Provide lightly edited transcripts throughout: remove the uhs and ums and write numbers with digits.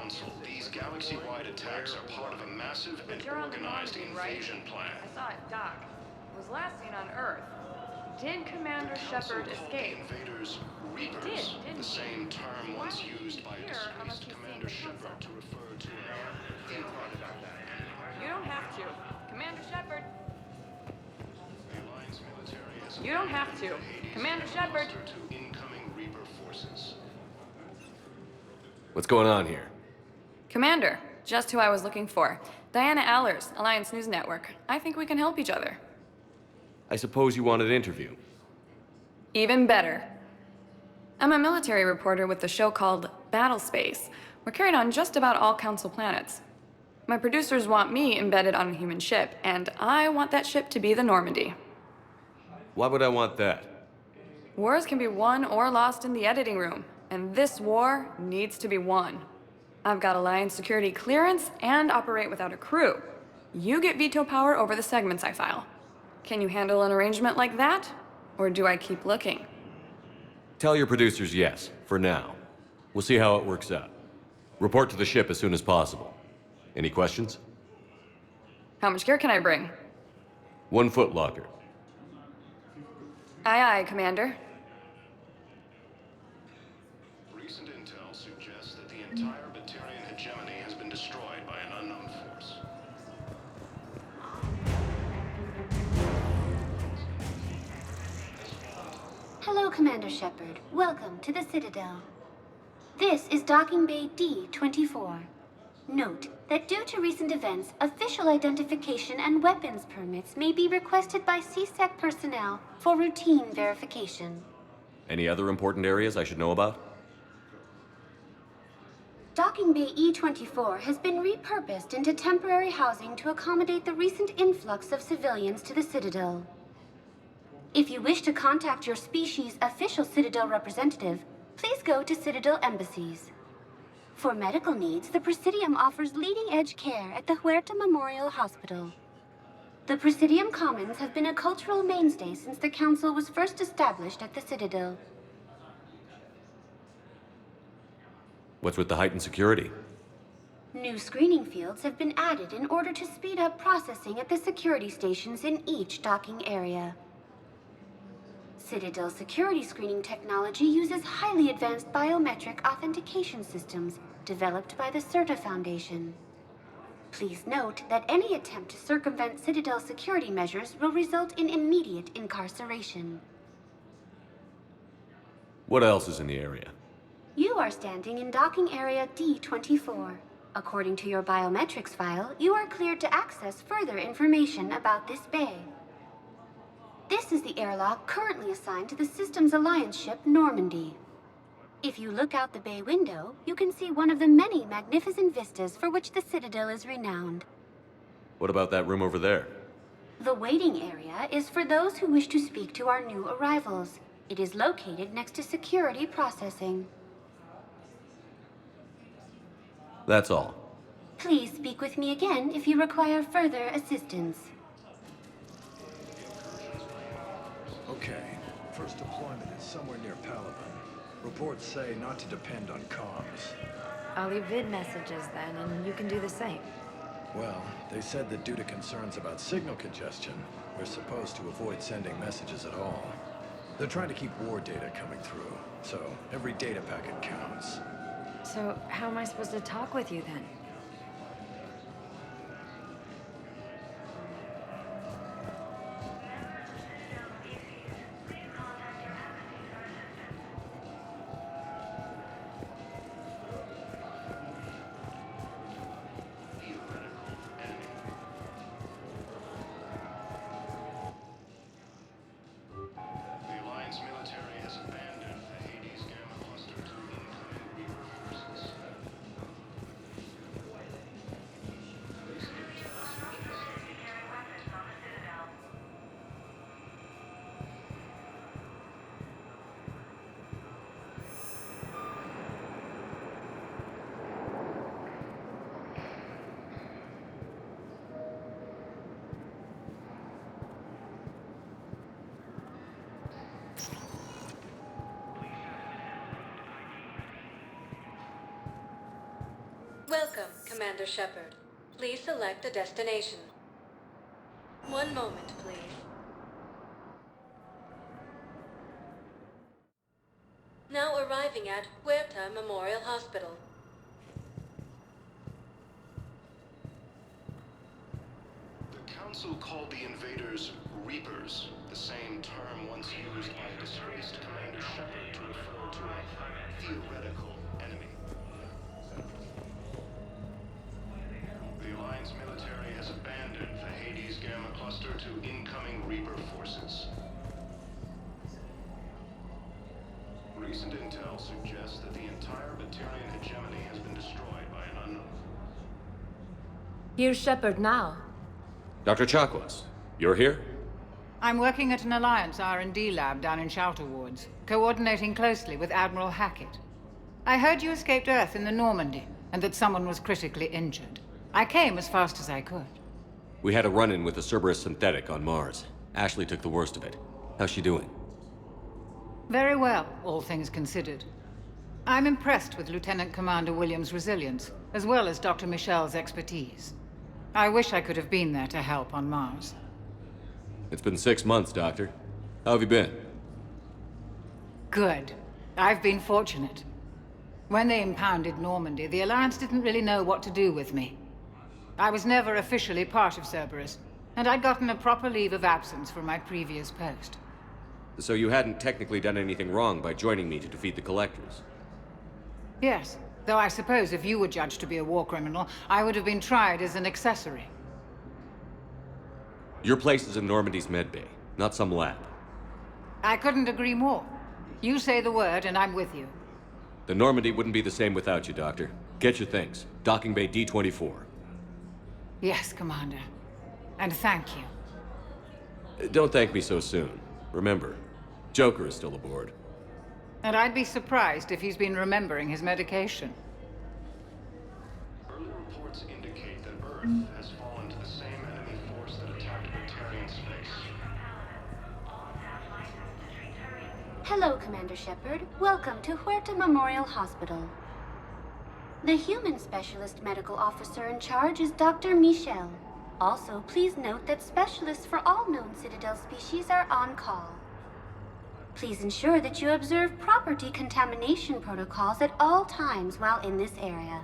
Council, these galaxy-wide attacks are part of a massive and organized invasion plan. I saw it dock. It was last seen on Earth. Did Commander Shepard escape? The invaders Reapers, Didn't the same term Why once would he used be by here unless disgraced he's Commander seeing the Shepard to refer to You don't have to. Commander Shepard. the Alliance military has You don't have to. Commander Shepard. to incoming Reaper forces. What's going on here? Commander, just who I was looking for. Diana Allers, Alliance News Network. I think we can help each other. I suppose you want an interview. Even better. I'm a military reporter with the show called Battle Space. We're carried on just about all Council planets. My producers want me embedded on a human ship, and I want that ship to be the Normandy. Why would I want that? Wars can be won or lost in the editing room, and this war needs to be won. I've got Alliance security clearance and operate without a crew. You get veto power over the segments I file. Can you handle an arrangement like that? Or do I keep looking? Tell your producers yes, for now. We'll see how it works out. Report to the ship as soon as possible. Any questions? How much gear can I bring? 1 foot locker. Aye, aye, Commander. Recent intel suggests that the entire Batarian hegemony has been destroyed by an unknown force. Hello, Commander Shepard. Welcome to the Citadel. This is Docking Bay D-24. Note that due to recent events, official identification and weapons permits may be requested by CSEC personnel for routine verification. Any other important areas I should know about? Docking Bay E-24 has been repurposed into temporary housing to accommodate the recent influx of civilians to the Citadel. If you wish to contact your species' official Citadel representative, please go to Citadel embassies. For medical needs, the Presidium offers leading-edge care at the Huerta Memorial Hospital. The Presidium Commons have been a cultural mainstay since the Council was first established at the Citadel. What's with the heightened security? New screening fields have been added in order to speed up processing at the security stations in each docking area. Citadel security screening technology uses highly advanced biometric authentication systems developed by the CERTA Foundation. Please note that any attempt to circumvent Citadel security measures will result in immediate incarceration. What else is in the area? You are standing in docking area D-24. According to your biometrics file, you are cleared to access further information about this bay. This is the airlock currently assigned to the Systems Alliance ship Normandy. If you look out the bay window, you can see one of the many magnificent vistas for which the Citadel is renowned. What about that room over there? The waiting area is for those who wish to speak to our new arrivals. It is located next to security processing. That's all. Please speak with me again if you require further assistance. Okay, first deployment is somewhere near Paragon. Reports say not to depend on comms. I'll leave vid messages then, and you can do the same. Well, they said that due to concerns about signal congestion, we're supposed to avoid sending messages at all. They're trying to keep war data coming through, so every data packet counts. So how am I supposed to talk with you then? The Alliance military has abandoned the Hades Gamma cluster to incoming Reaper forces. Welcome, Commander Shepard. Please select a destination. One moment, please. Now arriving at Huerta Memorial Hospital. The Council called the invaders Reapers, the same term once used by disgraced Commander Shepard to refer to a theoretical enemy. The Alliance military has abandoned the Hades Gamma Cluster to incoming Reaper forces. Recent intel suggests that the entire Batarian hegemony has been destroyed by an unknown. Here's Shepard now. Dr. Chakwas, you're here? I'm working at an Alliance R&D lab down in Shelter Wards, coordinating closely with Admiral Hackett. I heard you escaped Earth in the Normandy, and that someone was critically injured. I came as fast as I could. We had a run-in with the Cerberus synthetic on Mars. Ashley took the worst of it. How's she doing? Very well, all things considered. I'm impressed with Lieutenant Commander Williams' resilience, as well as Dr. Michel's expertise. I wish I could have been there to help on Mars. It's been 6 months, Doctor. How have you been? Good. I've been fortunate. When they impounded Normandy, the Alliance didn't really know what to do with me. I was never officially part of Cerberus, and I'd gotten a proper leave of absence from my previous post. So you hadn't technically done anything wrong by joining me to defeat the Collectors? Yes, though I suppose if you were judged to be a war criminal, I would have been tried as an accessory. Your place is in Normandy's medbay, not some lab. I couldn't agree more. You say the word, and I'm with you. The Normandy wouldn't be the same without you, Doctor. Get your things. Docking Bay D-24. Yes, Commander. And thank you. Don't thank me so soon. Remember, Joker is still aboard. And I'd be surprised if he's been remembering his medication. Early reports indicate that Earth has fallen to the same enemy force that attacked Batarian space. Hello, Commander Shepard. Welcome to Huerta Memorial Hospital. The human specialist medical officer in charge is Dr. Michel. Also, please note that specialists for all known Citadel species are on call. Please ensure that you observe proper decontamination protocols at all times while in this area.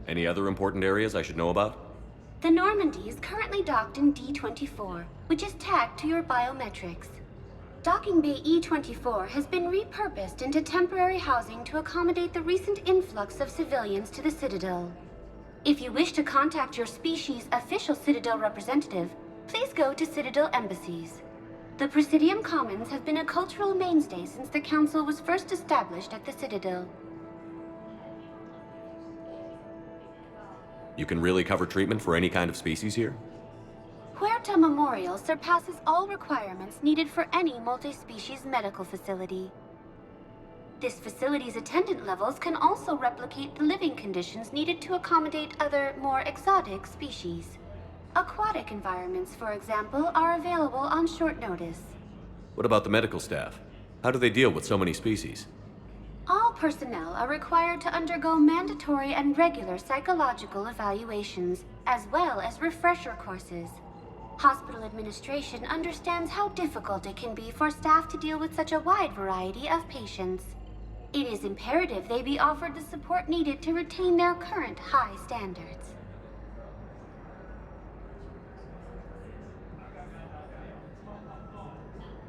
Any other important areas I should know about? The Normandy is currently docked in D-24, which is tagged to your biometrics. Docking Bay E-24 has been repurposed into temporary housing to accommodate the recent influx of civilians to the Citadel. If you wish to contact your species' official Citadel representative, please go to Citadel embassies. The Presidium Commons have been a cultural mainstay since the Council was first established at the Citadel. You can really cover treatment for any kind of species here? Huerta Memorial surpasses all requirements needed for any multi-species medical facility. This facility's attendant levels can also replicate the living conditions needed to accommodate other, more exotic species. Aquatic environments, for example, are available on short notice. What about the medical staff? How do they deal with so many species? All personnel are required to undergo mandatory and regular psychological evaluations, as well as refresher courses. Hospital administration understands how difficult it can be for staff to deal with such a wide variety of patients. It is imperative they be offered the support needed to retain their current high standards.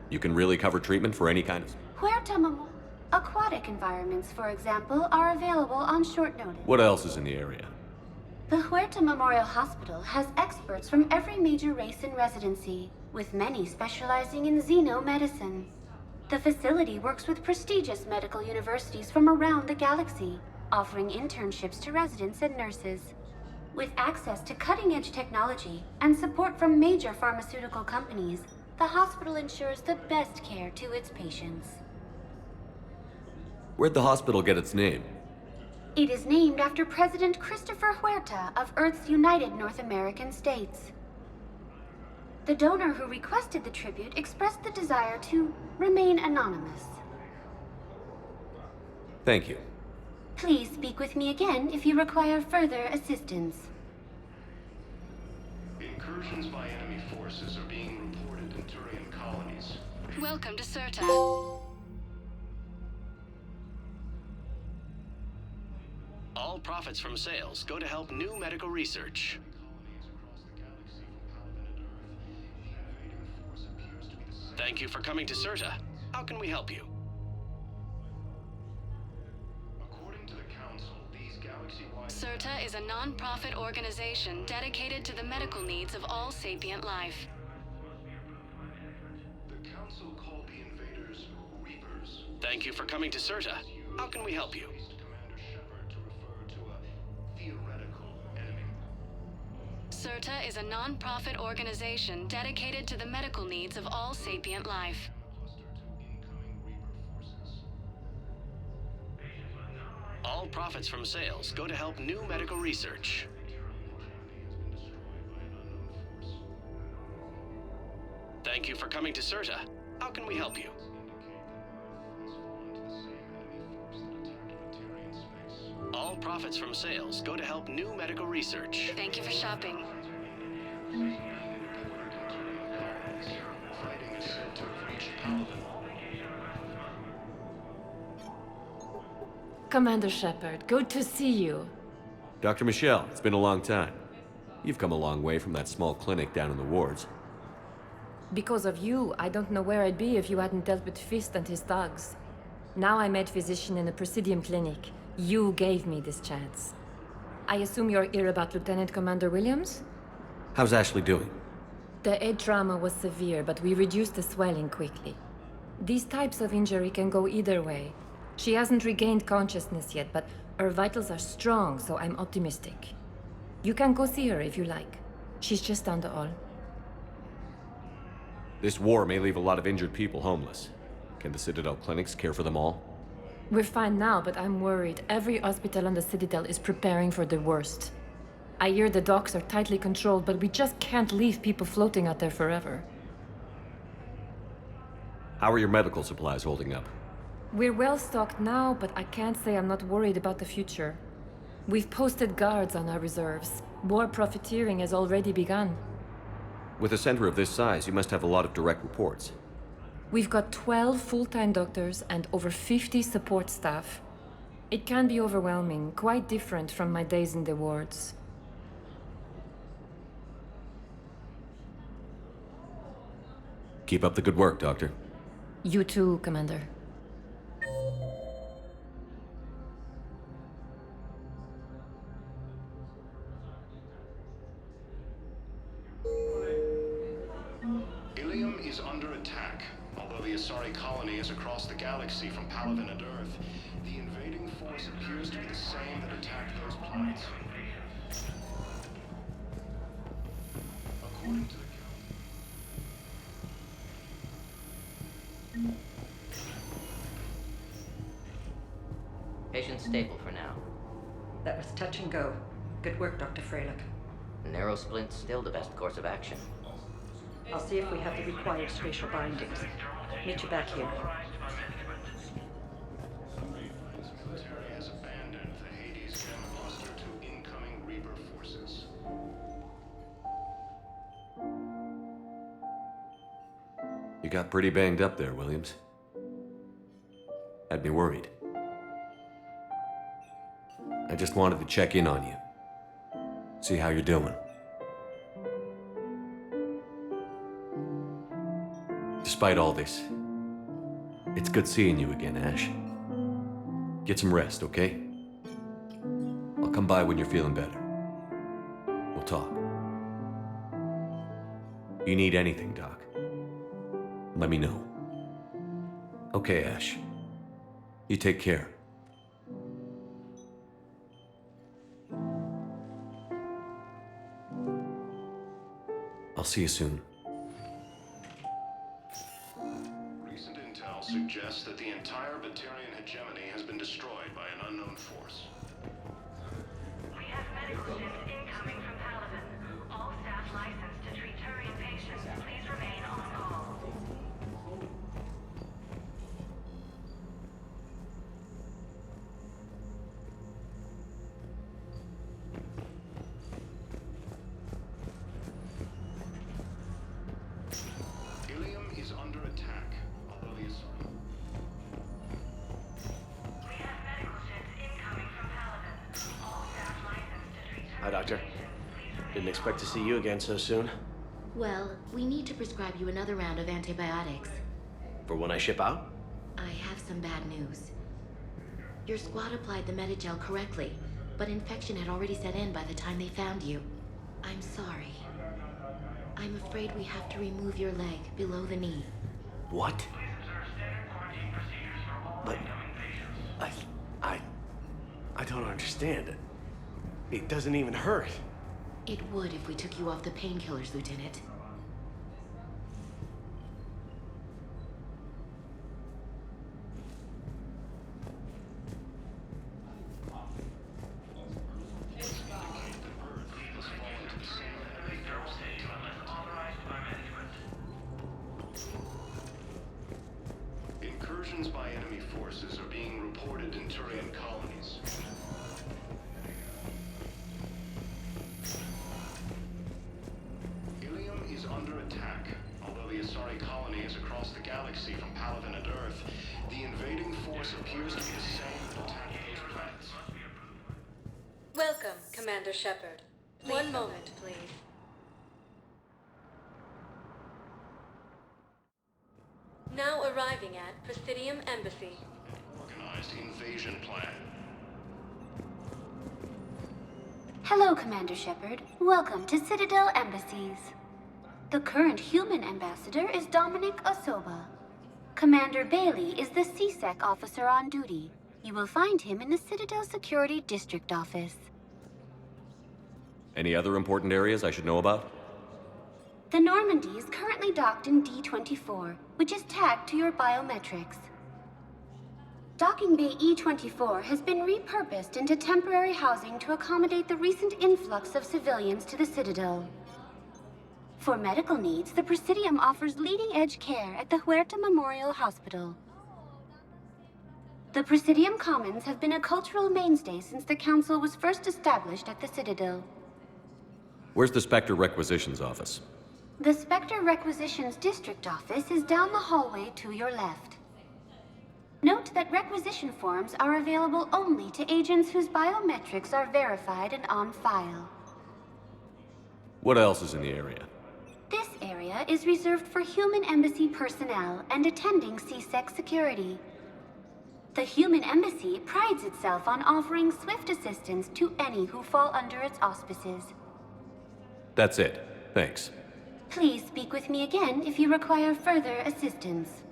You can really cover treatment for any kind of... Aquatic environments, for example, are available on short notice. What else is in the area? The Huerta Memorial Hospital has experts from every major race in residency, with many specializing in xenomedicine. The facility works with prestigious medical universities from around the galaxy, offering internships to residents and nurses. With access to cutting-edge technology and support from major pharmaceutical companies, the hospital ensures the best care to its patients. Where'd the hospital get its name? It is named after President Christopher Huerta of Earth's United North American States. The donor who requested the tribute expressed the desire to remain anonymous. Thank you. Please speak with me again if you require further assistance. Incursions by enemy forces are being reported in Turian colonies. Welcome to Cirta. All profits from sales go to help new medical research. Thank you for coming to Cirta. How can we help you? According to the Council, these galaxy-wide... Cirta is a non-profit organization dedicated to the medical needs of all sapient life. The Council called the invaders Reapers. Thank you for coming to Cirta. How can we help you? Commander Shepard to refer to a theoretical enemy. Cirta is a non-profit organization dedicated to the medical needs of all sapient life. All profits from sales go to help new medical research. Thank you for coming to Cirta. How can we help you? All profits from sales go to help new medical research. Thank you for shopping. Fighting is said to have reached Paragon. Commander Shepard, good to see you. Dr. Michelle, it's been a long time. You've come a long way from that small clinic down in the wards. Because of you, I don't know where I'd be if you hadn't dealt with Fist and his thugs. Now I'm head physician in a Presidium clinic. You gave me this chance. I assume you're here about Lieutenant Commander Williams? How's Ashley doing? The head trauma was severe, but we reduced the swelling quickly. These types of injury can go either way. She hasn't regained consciousness yet, but her vitals are strong, so I'm optimistic. You can go see her if you like. She's just down the hall. This war may leave a lot of injured people homeless. Can the Citadel clinics care for them all? We're fine now, but I'm worried. Every hospital on the Citadel is preparing for the worst. I hear the docks are tightly controlled, but we just can't leave people floating out there forever. How are your medical supplies holding up? We're well stocked now, but I can't say I'm not worried about the future. We've posted guards on our reserves. War profiteering has already begun. With a center of this size, you must have a lot of direct reports. We've got 12 full-time doctors and over 50 support staff. It can be overwhelming, quite different from my days in the wards. Keep up the good work, Doctor. You too, Commander. Ilium is under attack. Although the Asari colony is across the galaxy from Paragon and Earth, the invading force appears to be the same that attacked those planets. According to the Patient stable for now. That was touch and go. Good work, Dr. Freilich. Narrow splint's still the best course of action. I'll see if we have the required spatial bindings. Meet you back here. military has abandoned the Hades Gem cluster to incoming Reaper forces. You got pretty banged up there, Williams. Had me worried. I just wanted to check in on you. See how you're doing. Despite all this, it's good seeing you again, Ash. Get some rest, okay? I'll come by when you're feeling better. We'll talk. You need anything, Doc, let me know. Okay, Ash. You take care. I'll see you soon. Recent intel suggests that the entire Batarian hegemony has been destroyed by an unknown force. We have medical ships incoming from Paragon. All staff licensed to treat Turian patients. Please remain on call. Hi, Doctor. Didn't expect to see you again so soon. Well, we need to prescribe you another round of antibiotics. For when I ship out? I have some bad news. Your squad applied the Metagel correctly, but infection had already set in by the time they found you. I'm sorry. I'm afraid we have to remove your leg below the knee. What? But... I don't understand. It doesn't even hurt. It would if we took you off the painkillers, Lieutenant. Incursions by enemy forces are being reported in Turian colonies. Ilium is under attack. Although the Asari colony is across the galaxy from Paladin and Earth, the invading force appears to be the same that attacked those planets. Welcome, Commander Shepard. One moment, please. Now arriving at Prothean Embassy. Organized invasion plan. Hello, Commander Shepard. Welcome to Citadel Embassies. The current human ambassador is Dominic Osoba. Commander Bailey is the CSEC officer on duty. You will find him in the Citadel Security District Office. Any other important areas I should know about? The Normandy is currently docked in D-24, which is tagged to your biometrics. Docking Bay E-24 has been repurposed into temporary housing to accommodate the recent influx of civilians to the Citadel. For medical needs, the Presidium offers leading-edge care at the Huerta Memorial Hospital. The Presidium Commons have been a cultural mainstay since the Council was first established at the Citadel. Where's the Spectre Requisitions office? The Spectre Requisitions District Office is down the hallway to your left. Note that requisition forms are available only to agents whose biometrics are verified and on file. What else is in the area? This area is reserved for human embassy personnel and attending CSEC security. The human embassy prides itself on offering swift assistance to any who fall under its auspices. That's it. Thanks. Please speak with me again if you require further assistance.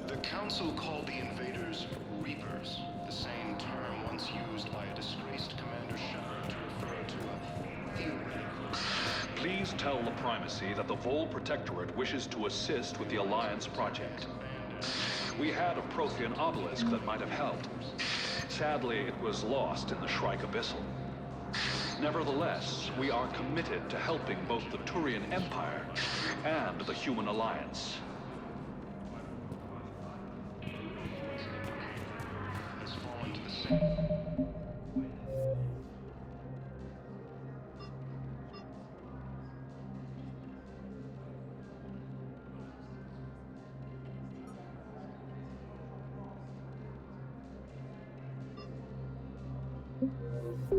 The Council called the invaders Reapers, the same term once used by a disgraced Commander Shepard to refer to a theoretical... Please tell the Primacy that the Vol Protectorate wishes to assist with the Alliance project. We had a Prothean obelisk that might have helped. Sadly, it was lost in the Shrike Abyssal. Nevertheless, we are committed to helping both the Turian Empire and the Human Alliance. has fallen to the same...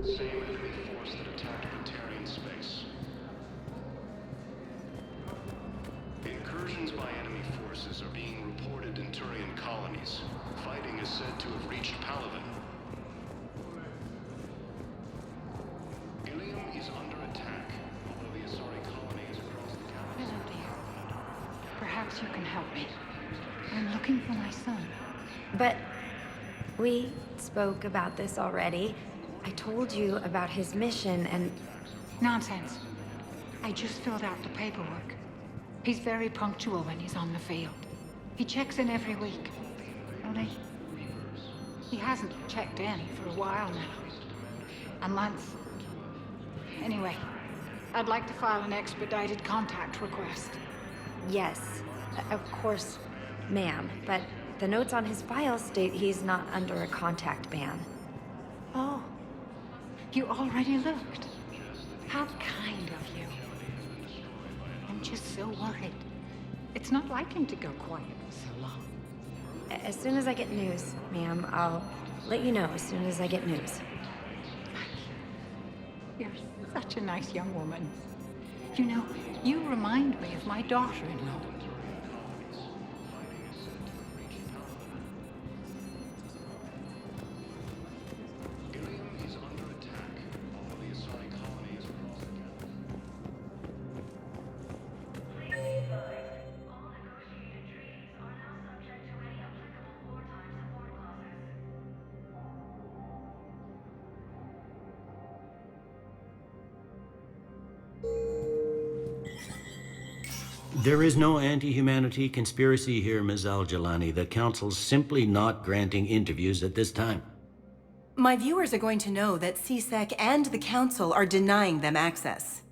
Same enemy force that attacked Planetary space. Incursions by enemy forces are being reported in Turian colonies. Fighting is said to have reached Paladin. Ilium is under attack, although the Asari colony is across the galaxy. Hello, dear. Perhaps you can help me. I'm looking for my son. But we spoke about this already. I told you about his mission and... Nonsense. I just filled out the paperwork. He's very punctual when he's on the field. He checks in every week. Only... he hasn't checked in for a while now. A month. Anyway, I'd like to file an expedited contact request. Yes, of course, ma'am. But the notes on his file state he's not under a contact ban. Oh. You already looked. How kind of you. I'm just so worried. It's not like him to go quiet for so long. As soon as I get news, ma'am, I'll let you know as soon as I get news. Thank you. You're such a nice young woman. You know, you remind me of my daughter-in-law. Ilium is under attack. All the assigned colonies across the galaxy. Please be advised, all negotiated treaties are now subject to any applicable wartime support clauses. There is no anti-humanity conspiracy here, Ms. Al-Jalani. The Council's simply not granting interviews at this time. My viewers are going to know that CSEC and the Council are denying them access.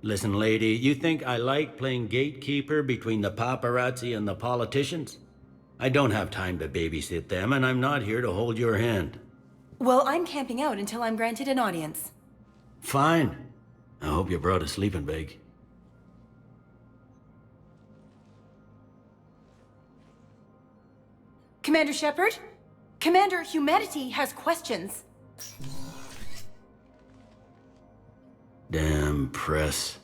Listen, lady, you think I like playing gatekeeper between the paparazzi and the politicians? I don't have time to babysit them, and I'm not here to hold your hand. Well, I'm camping out until I'm granted an audience. Fine. I hope you brought a sleeping bag. Commander Shepard? Commander, humanity has questions. Damn press.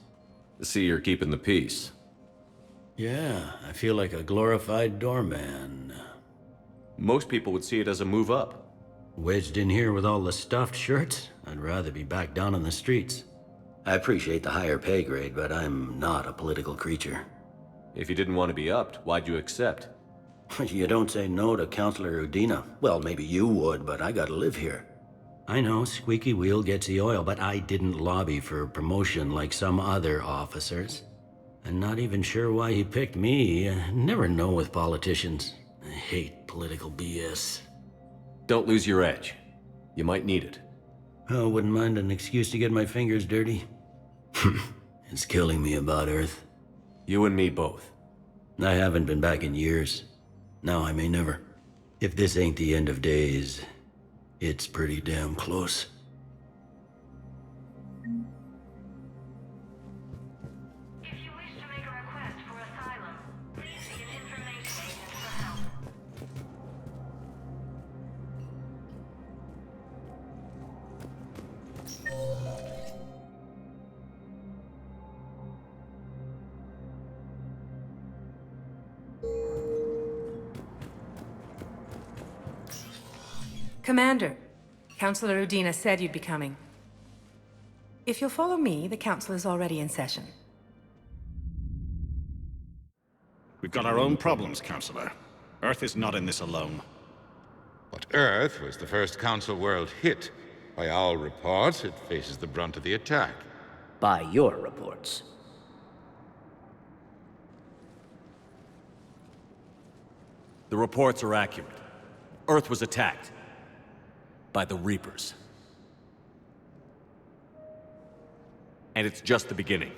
See, you're keeping the peace. Yeah, I feel like a glorified doorman. Most people would see it as a move up. Wedged in here with all the stuffed shirts, I'd rather be back down on the streets. I appreciate the higher pay grade, but I'm not a political creature. If you didn't want to be upped, why'd you accept? You don't say no to Counselor Udina. Well, maybe you would, but I gotta live here. I know, squeaky wheel gets the oil, but I didn't lobby for promotion like some other officers. I'm not even sure why he picked me. I never know with politicians. I hate political BS. Don't lose your edge. You might need it. Oh, wouldn't mind an excuse to get my fingers dirty. It's killing me about Earth. You and me both. I haven't been back in years. Now I may never. If this ain't the end of days, it's pretty damn close. If you wish to make a request for asylum, please see an information agent for help. Commander, Counselor Udina said you'd be coming. If you'll follow me, the Council is already in session. We've got our own problems, Counselor. Earth is not in this alone. But Earth was the first Council world hit. By all reports, it faces the brunt of the attack. By your reports. The reports are accurate. Earth was attacked. By the Reapers. And it's just the beginning.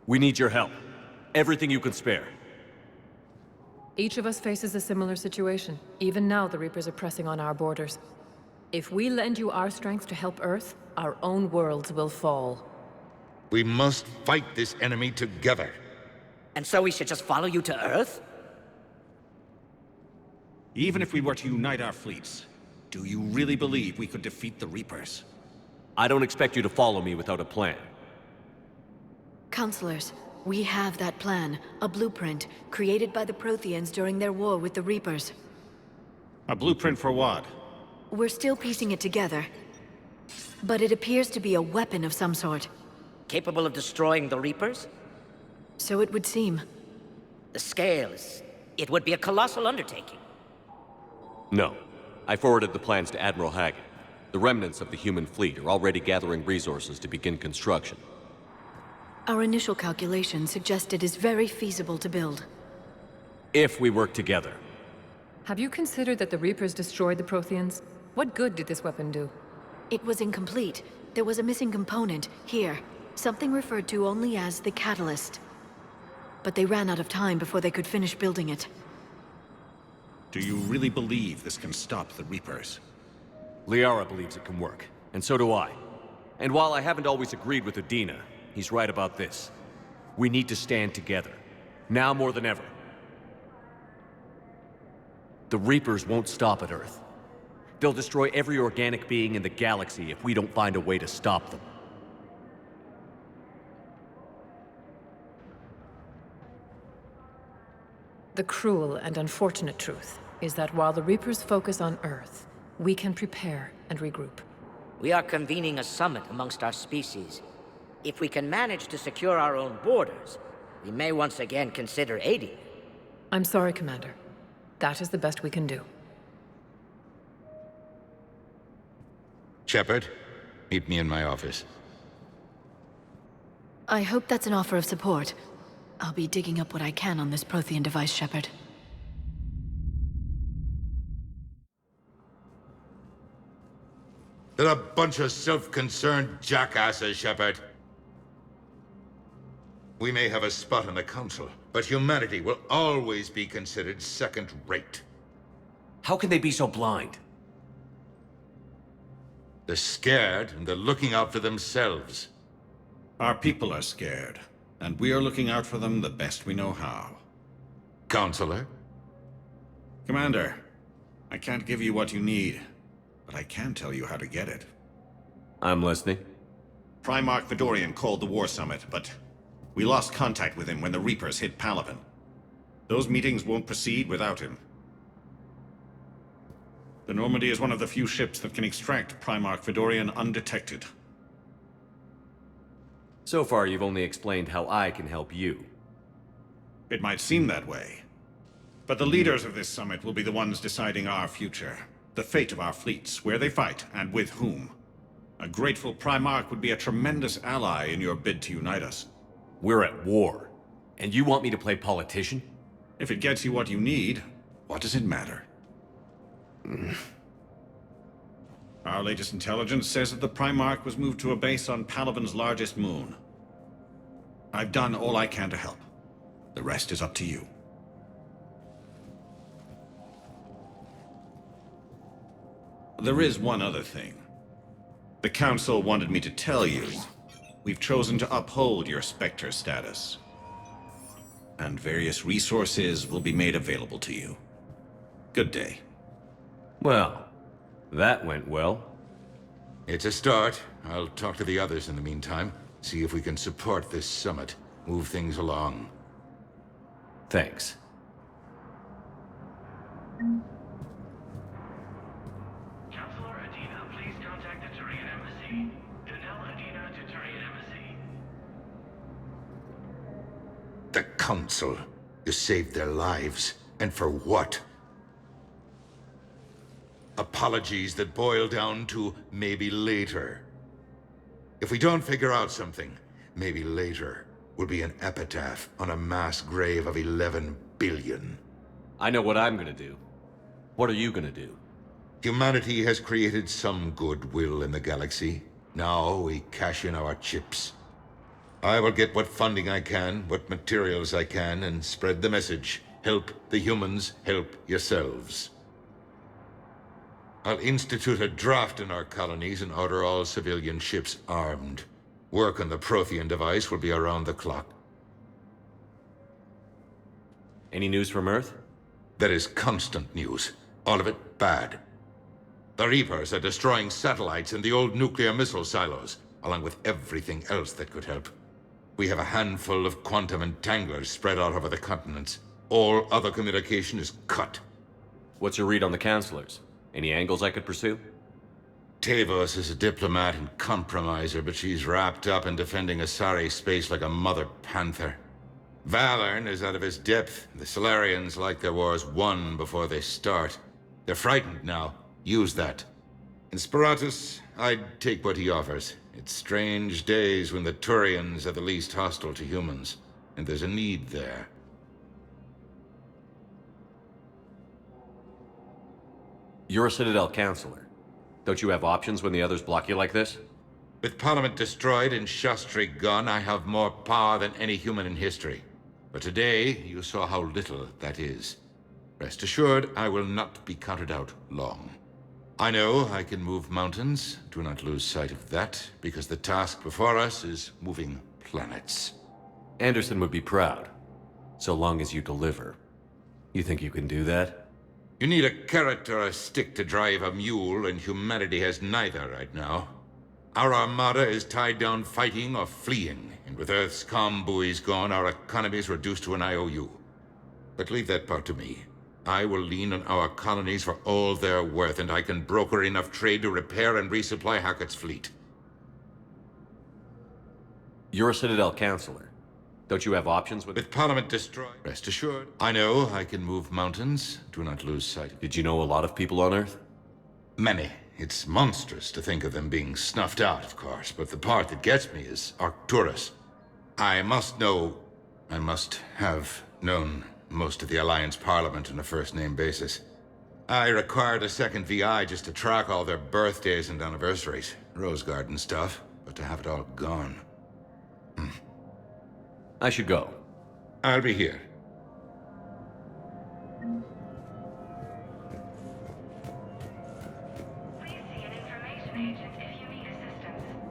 We need your help. Everything you can spare. Each of us faces a similar situation. Even now, the Reapers are pressing on our borders. If we lend you our strength to help Earth, our own worlds will fall. We must fight this enemy together. And so we should just follow you to Earth? Even if we were to unite our fleets, do you really believe we could defeat the Reapers? I don't expect you to follow me without a plan. Counselors, we have that plan. A blueprint, created by the Protheans during their war with the Reapers. A blueprint for what? We're still piecing it together. But it appears to be a weapon of some sort. Capable of destroying the Reapers? So it would seem. The scale is... it would be a colossal undertaking. No. I forwarded the plans to Admiral Hagen. The remnants of the human fleet are already gathering resources to begin construction. Our initial calculations suggest it is very feasible to build. If we work together. Have you considered that the Reapers destroyed the Protheans? What good did this weapon do? It was incomplete. There was a missing component, here. Something referred to only as the catalyst. But they ran out of time before they could finish building it. Do you really believe this can stop the Reapers? Liara believes it can work, and so do I. And while I haven't always agreed with Udina, he's right about this. We need to stand together. Now more than ever. The Reapers won't stop at Earth. They'll destroy every organic being in the galaxy if we don't find a way to stop them. The cruel and unfortunate truth is that while the Reapers focus on Earth, we can prepare and regroup. We are convening a summit amongst our species. If we can manage to secure our own borders, we may once again consider aiding you. I'm sorry, Commander. That is the best we can do. Shepard, meet me in my office. I hope that's an offer of support. I'll be digging up what I can on this Prothean device, Shepard. They're a bunch of self-concerned jackasses, Shepard. We may have a spot on the Council, but humanity will always be considered second-rate. How can they be so blind? They're scared, and they're looking out for themselves. Our people are scared, and we are looking out for them the best we know how. Counselor? Commander, I can't give you what you need, but I can tell you how to get it. I'm listening. Primark Fedorian called the War Summit, but we lost contact with him when the Reapers hit Palaven. Those meetings won't proceed without him. The Normandy is one of the few ships that can extract Primark Fedorian undetected. So far, you've only explained how I can help you. It might seem that way, but the leaders of this summit will be the ones deciding our future. The fate of our fleets, where they fight, and with whom. A grateful Primark would be a tremendous ally in your bid to unite us. We're at war, and you want me to play politician? If it gets you what you need, what does it matter? Our latest intelligence says that the Primark was moved to a base on Palaven's largest moon. I've done all I can to help. The rest is up to you. There is one other thing. The Council wanted me to tell you, we've chosen to uphold your Spectre status. And various resources will be made available to you. Good day. Well, that went well. It's a start. I'll talk to the others in the meantime. See if we can support this summit. Move things along. Thanks. Counselor Adina, please contact the Turian Embassy. Danelle Adina to Turian Embassy. The Council. You saved their lives. And for what? Apologies that boil down to maybe later. If we don't figure out something, maybe later will be an epitaph on a mass grave of 11 billion. I know what I'm gonna do. What are you gonna do? Humanity has created some goodwill in the galaxy. Now we cash in our chips. I will get what funding I can, what materials I can, and spread the message. Help the humans, help yourselves. I'll institute a draft in our colonies and order all civilian ships armed. Work on the Prothean device will be around the clock. Any news from Earth? There is constant news. All of it bad. The Reapers are destroying satellites in the old nuclear missile silos, along with everything else that could help. We have a handful of quantum entanglers spread out over the continents. All other communication is cut. What's your read on the counselors? Any angles I could pursue? Tavos is a diplomat and compromiser, but she's wrapped up in defending Asari space like a mother panther. Valorn is out of his depth. The Solarians like their wars won before they start. They're frightened now. Use that. Inspiratus, I'd take what he offers. It's strange days when the Turians are the least hostile to humans, and there's a need there. You're a Citadel counselor. Don't you have options when the others block you like this? With Parliament destroyed and Shastri gone, I have more power than any human in history. But today, you saw how little that is. Rest assured, I will not be counted out long. I know I can move mountains. Do not lose sight of that, because the task before us is moving planets. Anderson would be proud, so long as you deliver. You think you can do that? You need a carrot or a stick to drive a mule, and humanity has neither right now. Our armada is tied down fighting or fleeing, and with Earth's comm buoys gone, our economy is reduced to an IOU. But leave that part to me. I will lean on our colonies for all they're worth, and I can broker enough trade to repair and resupply Hackett's fleet. You're a Citadel counselor. Don't you have options with... With Parliament destroyed, rest assured. I know I can move mountains. Do not lose sight. Did you know a lot of people on Earth? Many. It's monstrous to think of them being snuffed out, of course, but the part that gets me is Arcturus. I must have known most of the Alliance Parliament on a first-name basis. I required a second VI just to track all their birthdays and anniversaries. Rose Garden stuff, but to have it all gone. I should go. I'll be here. Please see an information agent if you need assistance.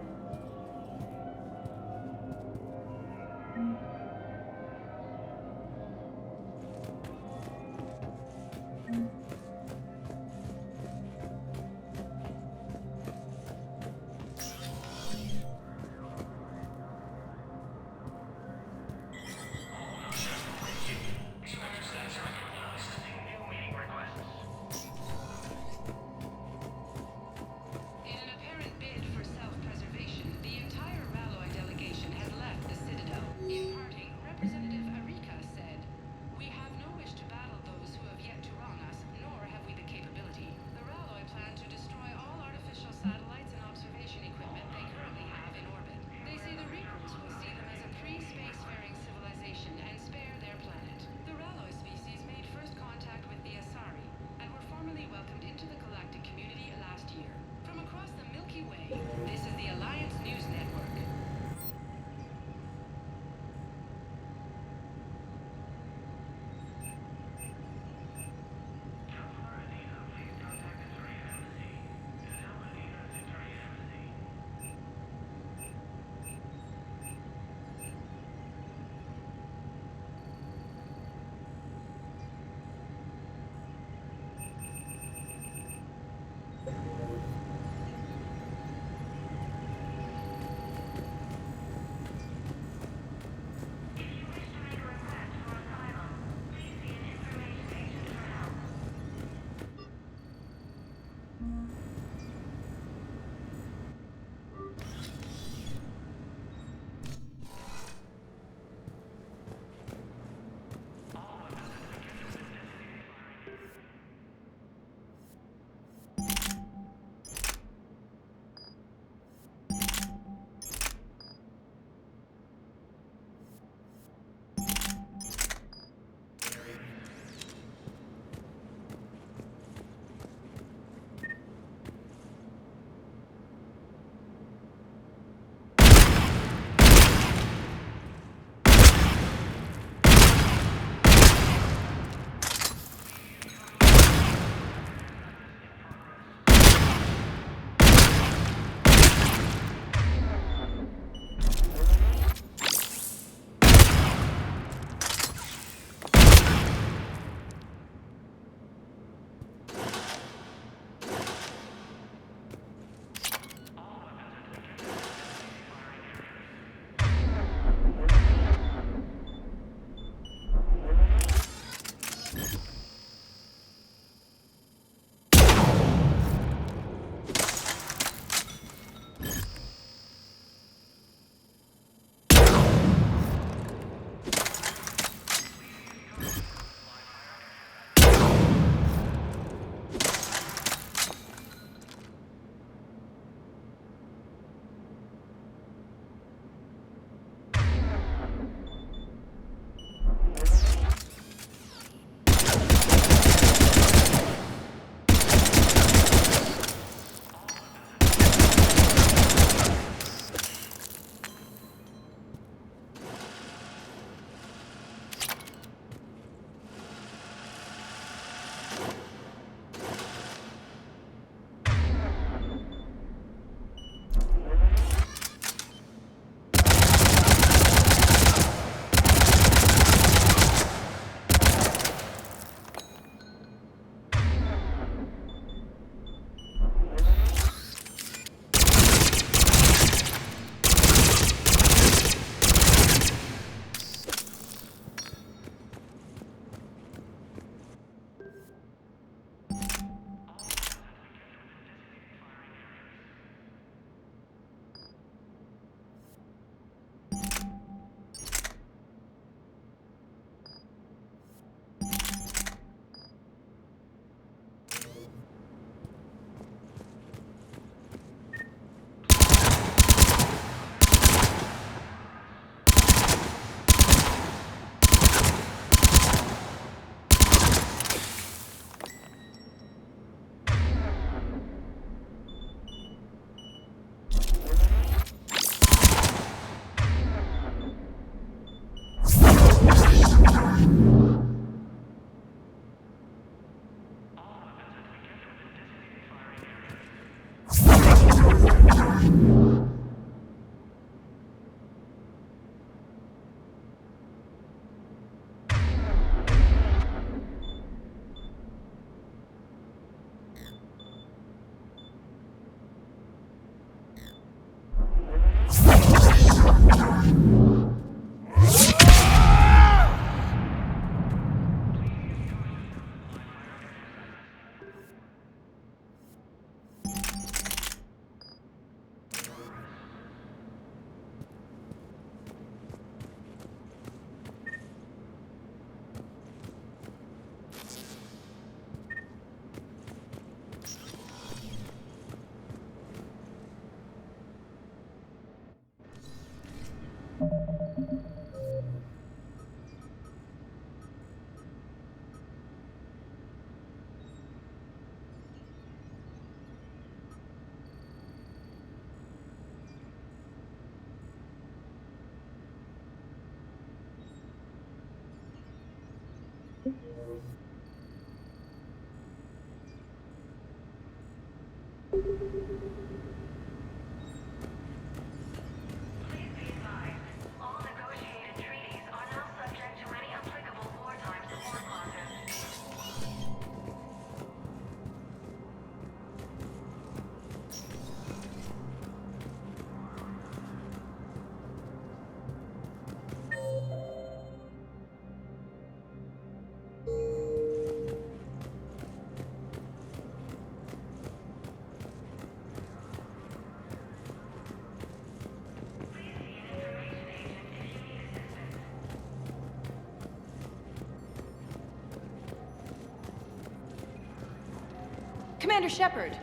Commander Shepard!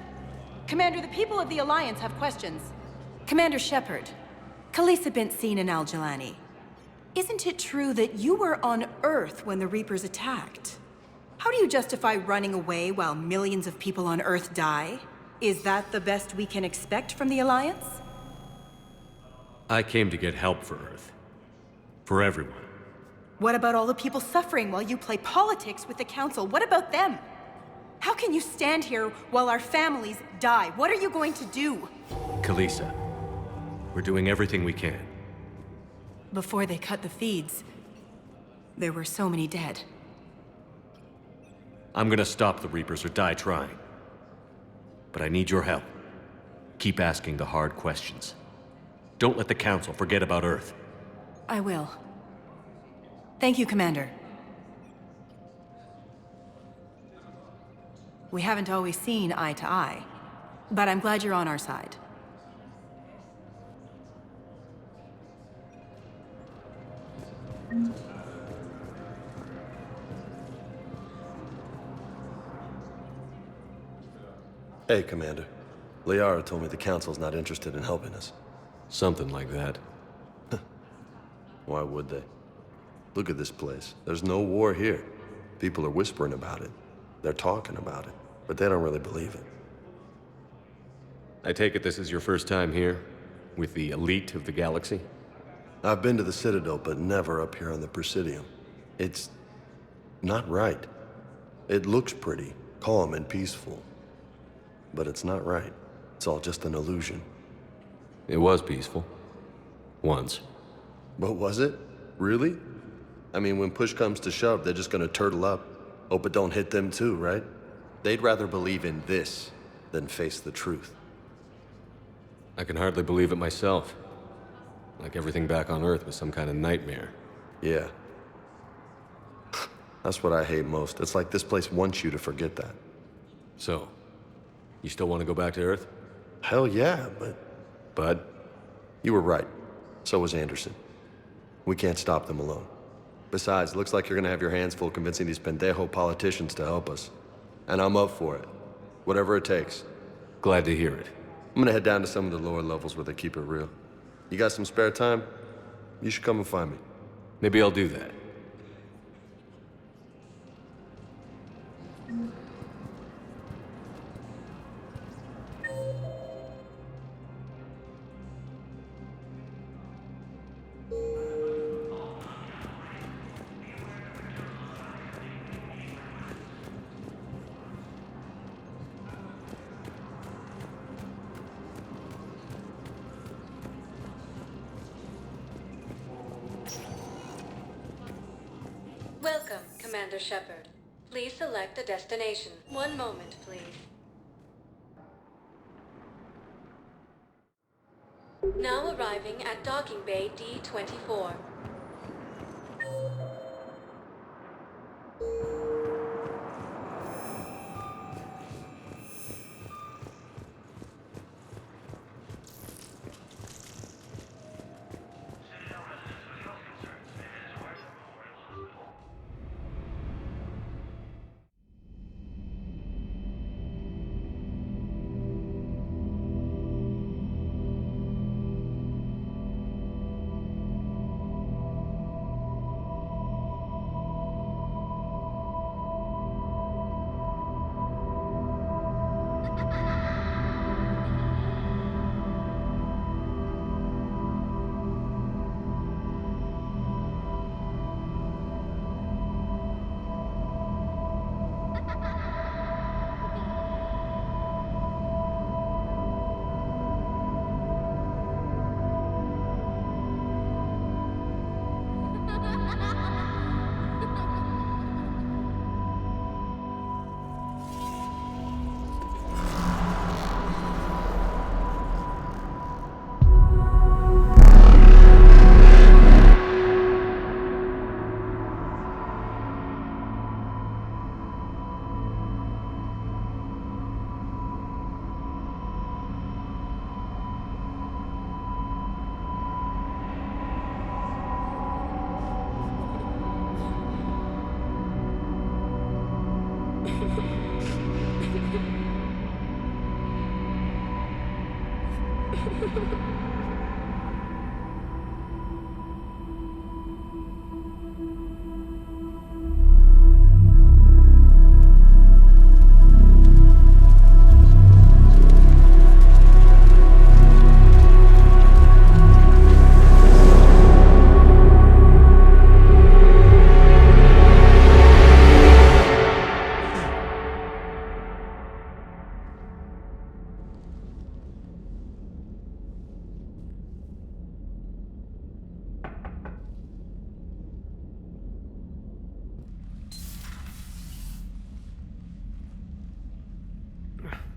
Commander, the people of the Alliance have questions. Commander Shepard, Khaleesi been seen in Al-Jalani. Isn't it true that you were on Earth when the Reapers attacked? How do you justify running away while millions of people on Earth die? Is that the best we can expect from the Alliance? I came to get help for Earth. For everyone. What about all the people suffering while you play politics with the Council? What about them? How can you stand here while our families die? What are you going to do? Khaleesi, we're doing everything we can. Before they cut the feeds, there were so many dead. I'm gonna stop the Reapers or die trying. But I need your help. Keep asking the hard questions. Don't let the Council forget about Earth. I will. Thank you, Commander. We haven't always seen eye to eye, but I'm glad you're on our side. Hey, Commander. Liara told me the Council's not interested in helping us. Something like that. Why would they? Look at this place. There's no war here. People are whispering about it. They're talking about it, but they don't really believe it. I take it this is your first time here? With the elite of the galaxy? I've been to the Citadel, but never up here on the Presidium. It's not right. It looks pretty, calm and peaceful. But it's not right. It's all just an illusion. It was peaceful. Once. But was it? Really? I mean, when push comes to shove, they're just gonna turtle up. Hope it don't hit them too, right? They'd rather believe in this than face the truth. I can hardly believe it myself. Like everything back on Earth was some kind of nightmare. Yeah. That's what I hate most. It's like this place wants you to forget that. So, you still want to go back to Earth? Hell yeah, but... Bud? You were right. So was Anderson. We can't stop them alone. Besides, it looks like you're gonna have your hands full convincing these pendejo politicians to help us. And I'm up for it. Whatever it takes. Glad to hear it. I'm gonna head down to some of the lower levels where they keep it real. You got some spare time? You should come and find me. Maybe I'll do that. Commander Shepard. Please select a destination. One moment, please. Now arriving at Docking Bay D-24.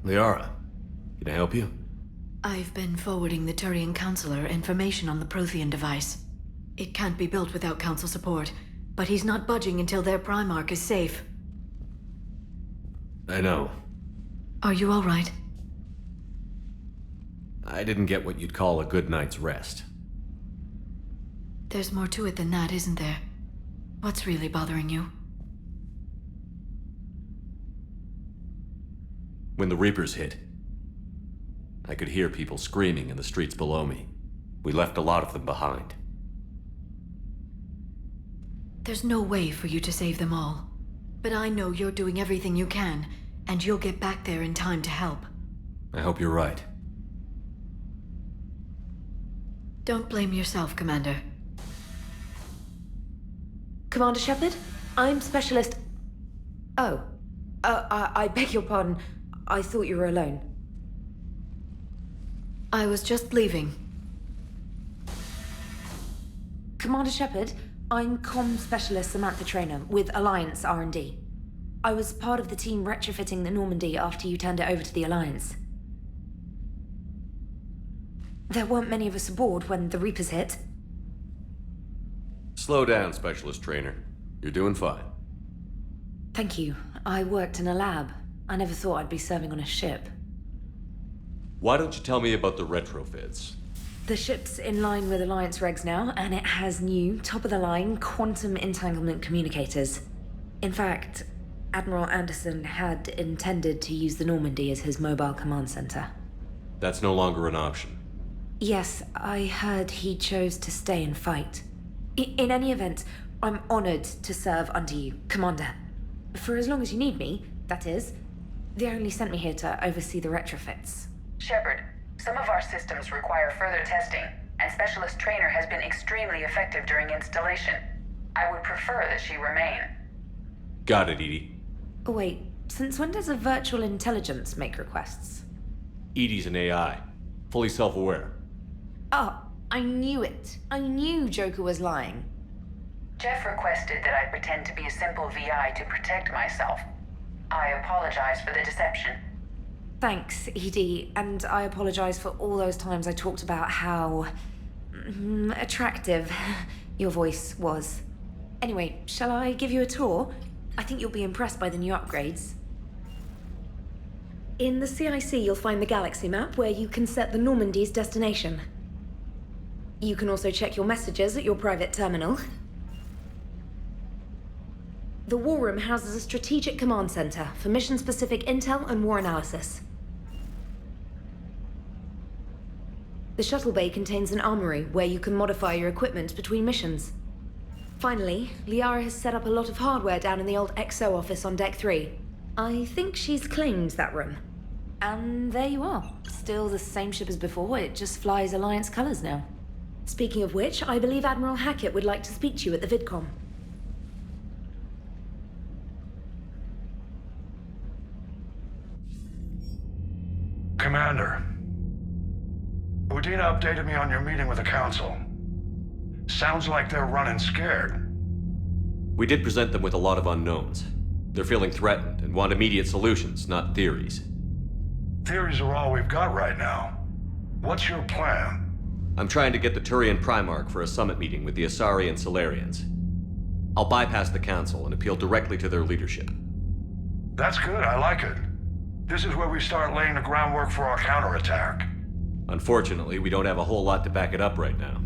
Liara, can I help you? I've been forwarding the Turian Counselor information on the Prothean device. It can't be built without Council support, but he's not budging until their Primark is safe. I know. Are you all right? I didn't get what you'd call a good night's rest. There's more to it than that, isn't there? What's really bothering you? When the Reapers hit, I could hear people screaming in the streets below me. We left a lot of them behind. There's no way for you to save them all. But I know you're doing everything you can, and you'll get back there in time to help. I hope you're right. Don't blame yourself, Commander. Commander Shepard? I'm Specialist... Oh. I beg your pardon. I thought you were alone. I was just leaving. Commander Shepard, I'm Comm Specialist Samantha Traynor with Alliance R&D. I was part of the team retrofitting the Normandy after you turned it over to the Alliance. There weren't many of us aboard when the Reapers hit. Slow down, Specialist Trainer. You're doing fine. Thank you. I worked in a lab. I never thought I'd be serving on a ship. Why don't you tell me about the retrofits? The ship's in line with Alliance regs now, and it has new, top-of-the-line, quantum entanglement communicators. In fact, Admiral Anderson had intended to use the Normandy as his mobile command center. That's no longer an option. Yes, I heard he chose to stay and fight. In any event, I'm honored to serve under you, Commander. For as long as you need me, that is. They only sent me here to oversee the retrofits. Shepard, some of our systems require further testing, and Specialist Trainer has been extremely effective during installation. I would prefer that she remain. Got it, Edie. Oh, wait, since when does a virtual intelligence make requests? Edie's an AI, fully self-aware. Oh, I knew it. I knew Joker was lying. Jeff requested that I pretend to be a simple VI to protect myself. I apologize for the deception. Thanks, Edie, and I apologize for all those times I talked about how attractive your voice was. Anyway, shall I give you a tour? I think you'll be impressed by the new upgrades. In the CIC, you'll find the galaxy map where you can set the Normandy's destination. You can also check your messages at your private terminal. The War Room houses a strategic command center for mission-specific intel and war analysis. The shuttle bay contains an armory where you can modify your equipment between missions. Finally, Liara has set up a lot of hardware down in the old XO office on Deck 3. I think she's claimed that room. And there you are. Still the same ship as before, it just flies Alliance colors now. Speaking of which, I believe Admiral Hackett would like to speak to you at the VidCom. Commander, Udina updated me on your meeting with the Council. Sounds like they're running scared. We did present them with a lot of unknowns. They're feeling threatened and want immediate solutions, not theories. Theories are all we've got right now. What's your plan? I'm trying to get the Turian Primark for a summit meeting with the Asari and Solarians. I'll bypass the Council and appeal directly to their leadership. That's good, I like it. This is where we start laying the groundwork for our counterattack. Unfortunately, we don't have a whole lot to back it up right now.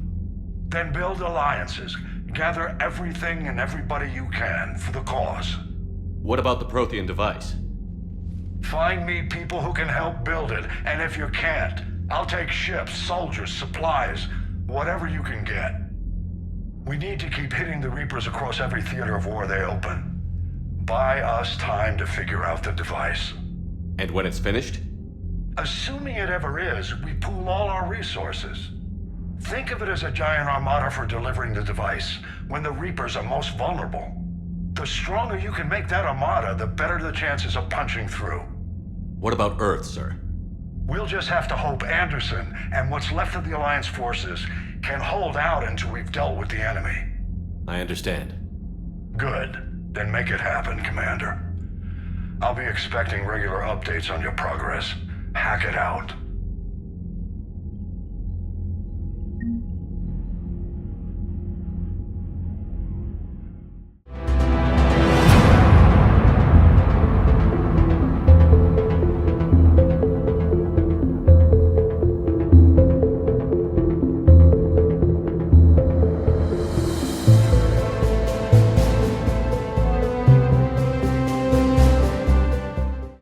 Then build alliances. Gather everything and everybody you can for the cause. What about the Prothean device? Find me people who can help build it, and if you can't, I'll take ships, soldiers, supplies, whatever you can get. We need to keep hitting the Reapers across every theater of war they open. Buy us time to figure out the device. And when it's finished? Assuming it ever is, we pool all our resources. Think of it as a giant armada for delivering the device, when the Reapers are most vulnerable. The stronger you can make that armada, the better the chances of punching through. What about Earth, sir? We'll just have to hope Anderson and what's left of the Alliance forces can hold out until we've dealt with the enemy. I understand. Good. Then make it happen, Commander. I'll be expecting regular updates on your progress. Hack it out.